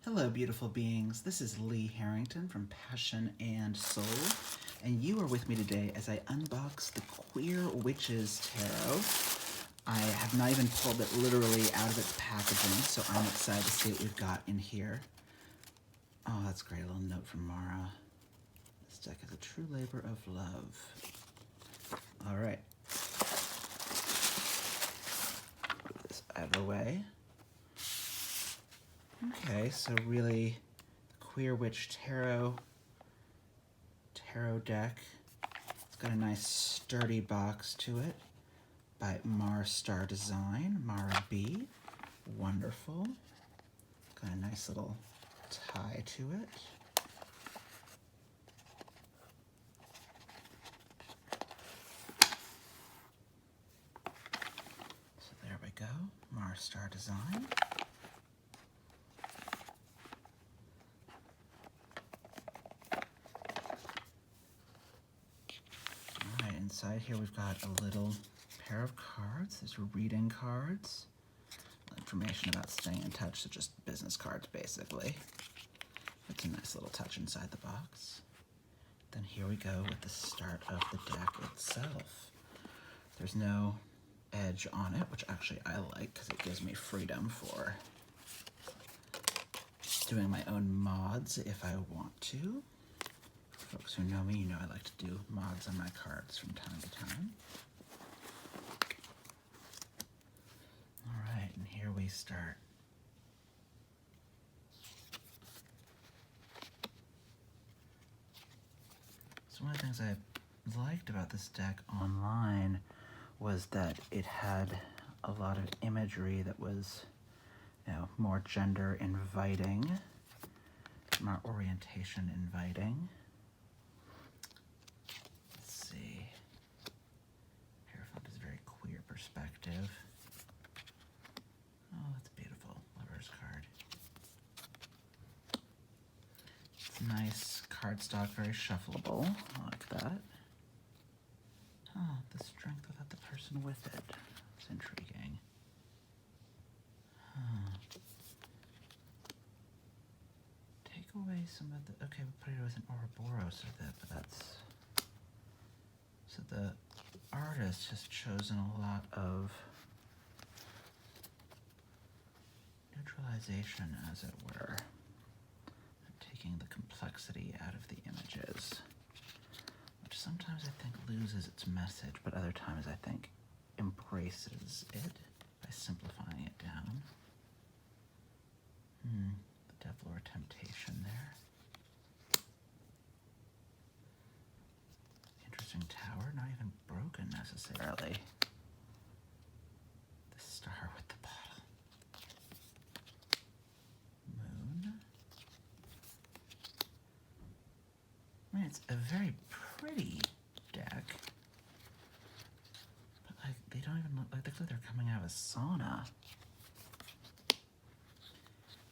Hello, beautiful beings. This is Lee Harrington from Passion and Soul, and you are with me today as I unbox the Queer Witches Tarot. I have not even pulled it literally out of its packaging, so I'm excited to see what we've got in here. Oh, that's great. A little note from Mara. This deck is a true labor of love. All right. Put this out of the way. Okay, so really, Queer Witch Tarot deck. It's got a nice sturdy box to it by Marstar Design, Mara B. Wonderful. Got a nice little tie to it. So there we go, Marstar Design. Inside here we've got a little pair of cards. These are reading cards. Information about staying in touch, so just business cards basically. It's a nice little touch inside the box. Then here we go with the start of the deck itself. There's no edge on it, which actually I like because it gives me freedom for doing my own mods if I want to. Folks who know me, you know I like to do mods on my cards from time to time. All right, and here we start. So one of the things I liked about this deck online was that it had a lot of imagery that was, more gender inviting, more orientation inviting. Perspective. Oh, that's beautiful. Lover's card. It's nice cardstock, very shuffleable. I like that. Oh, the strength without the person with it. It's intriguing. Take away some of the... Okay, we put it as an Ouroboros of that, but that's... So the artist has chosen a lot of neutralization, as it were, taking the complexity out of the images, which sometimes I think loses its message, but other times I think embraces it by simplifying it down. The devil or temptation there. Tower, not even broken necessarily. The star with the bottle. Moon. I mean, it's a very pretty deck, but like they don't even look like they're coming out of a sauna.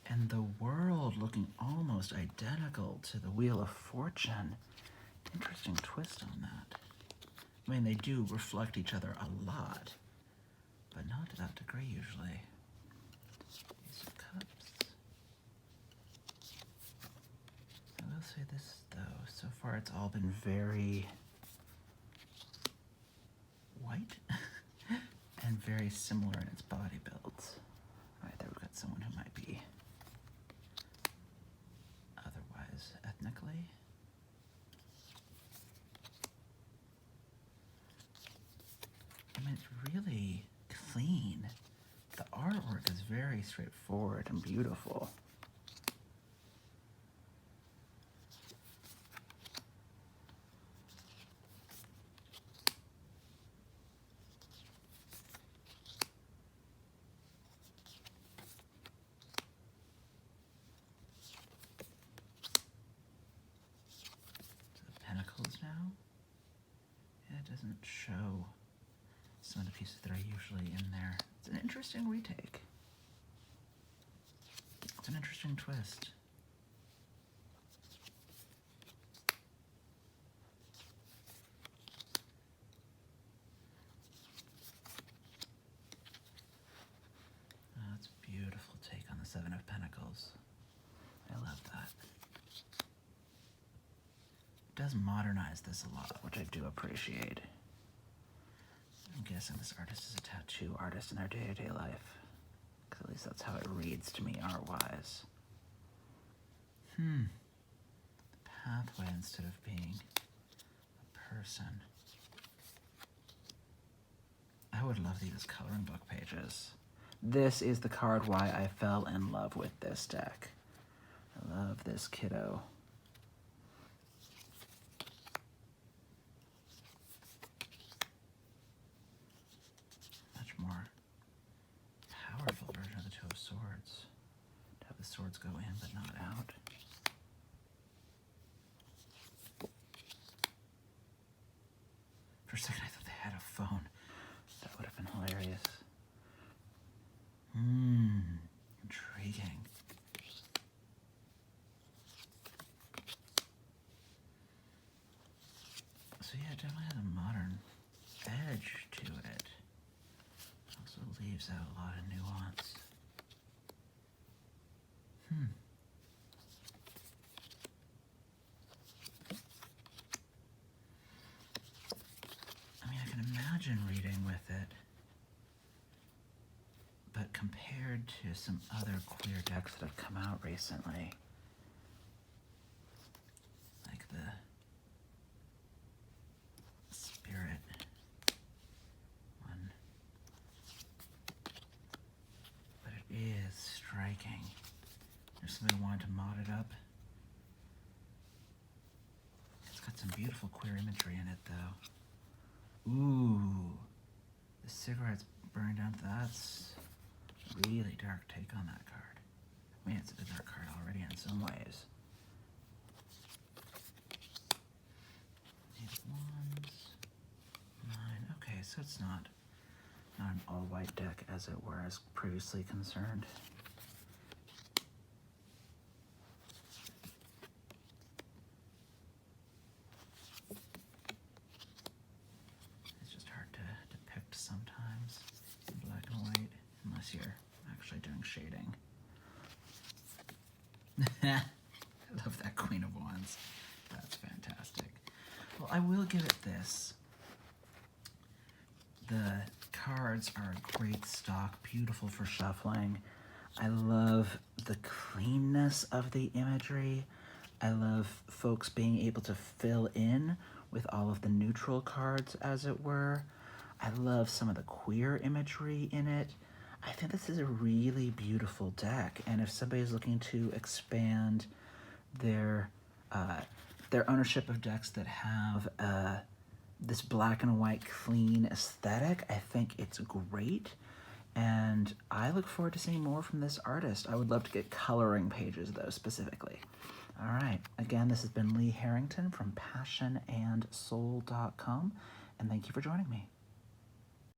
And the world looking almost identical to the Wheel of Fortune. Interesting twist on that. I mean, they do reflect each other a lot, but not to that degree usually. Ace of Cups. I will say this though, so far it's all been very white and very similar in its body builds. All right, there we've got someone who might be otherwise ethnically. I mean, it's really clean. The artwork is very straightforward and beautiful. So the Pentacles now. Yeah, it doesn't show some of the pieces that are usually in there. It's an interesting retake. It's an interesting twist. Oh, that's a beautiful take on the Seven of Pentacles. does modernize this a lot, which I do appreciate. I'm guessing this artist is a tattoo artist in their day-to-day life. Because at least that's how it reads to me art-wise. Pathway instead of being a person. I would love these as coloring book pages. This is the card why I fell in love with this deck. I love this kiddo. Much more powerful version of the Two of Swords. To have the swords go in but not out. For a second I thought they had a phone. That would have been hilarious. Intriguing. So yeah, it definitely has a modern edge to it. Also leaves out a lot of nuance. I mean, I can imagine reading with it, but compared to some other queer decks that have come out recently, like the Spirit one, but it is striking. There's somebody who wanted to mod it up. It's got some beautiful queer imagery in it, though. Ooh, the cigarette's burned down. That's a really dark take on that card. I mean, it's a dark card already in some ways. Eight of Wands, 9. Okay, so it's not an all-white deck, as it were, as previously concerned. It's just hard to depict sometimes in black and white, unless you're actually doing shading. I love that Queen of Wands. That's fantastic. Well, I will give it this. The cards are great stock, beautiful for shuffling. I love the cleanness of the imagery. I love folks being able to fill in with all of the neutral cards, as it were. I love some of the queer imagery in it. I think this is a really beautiful deck, and if somebody's looking to expand their ownership of decks that have this black and white clean aesthetic, I think it's great, and I look forward to seeing more from this artist. I would love to get coloring pages, though, specifically. All right, again, this has been Lee Harrington from passionandsoul.com, and thank you for joining me.